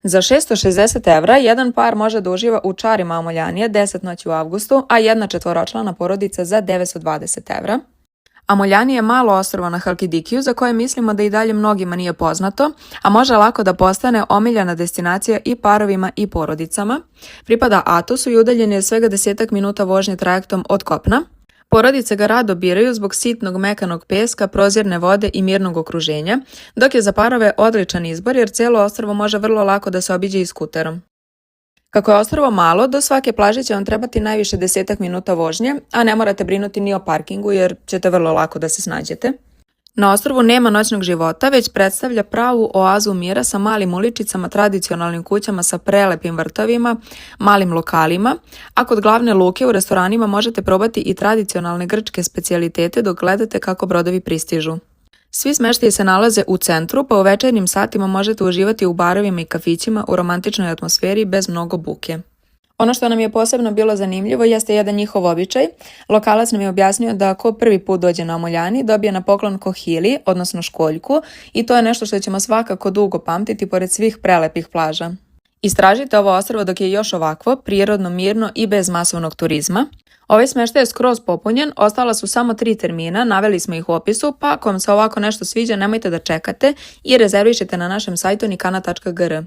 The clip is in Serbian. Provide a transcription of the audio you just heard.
Za 660 evra jedan par može da uživa u čarima Amoljanije 10 noći u avgustu, a jedna četvoročlana porodica za 920 evra. Amoljanije je malo ostrvo na Halkidikiju za koje mislimo da i dalje mnogima nije poznato, a može lako da postane omiljena destinacija i parovima i porodicama. Pripada Atosu i udaljen je svega 10 minuta vožnje trajektom od kopna. Porodice ga rado biraju zbog sitnog mekanog peska, prozirne vode i mirnog okruženja, dok je za parove odličan izbor jer cijelo ostrvo može vrlo lako da se obiđe i skuterom. Kako je ostrvo malo, do svake plaže će vam trebati najviše 10 minuta vožnje, a ne morate brinuti ni o parkingu jer ćete vrlo lako da se snađete. Na ostrvu nema noćnog života, već predstavlja pravu oazu mira sa malim uličicama, tradicionalnim kućama sa prelepim vrtovima, malim lokalima, a kod glavne luke u restoranima možete probati i tradicionalne grčke specijalitete dok gledate kako brodovi pristižu. Svi smeštaji se nalaze u centru, pa u večernjim satima možete uživati u barovima i kafićima u romantičnoj atmosferi bez mnogo buke. Ono što nam je posebno bilo zanimljivo jeste jedan njihov običaj. Lokalac nam je objasnio da ko prvi put dođe na Amoljani dobije na poklon kohili, odnosno školjku, i to je nešto što ćemo svakako dugo pamtiti pored svih prelepih plaža. Istražite ovo ostrvo dok je još ovakvo, prirodno, mirno i bez masovnog turizma. Ovaj smještaj je skroz popunjen, ostala su samo 3 termina, naveli smo ih u opisu, pa ako vam se ovako nešto sviđa nemojte da čekate i rezervišite na našem sajtu nikana.gr.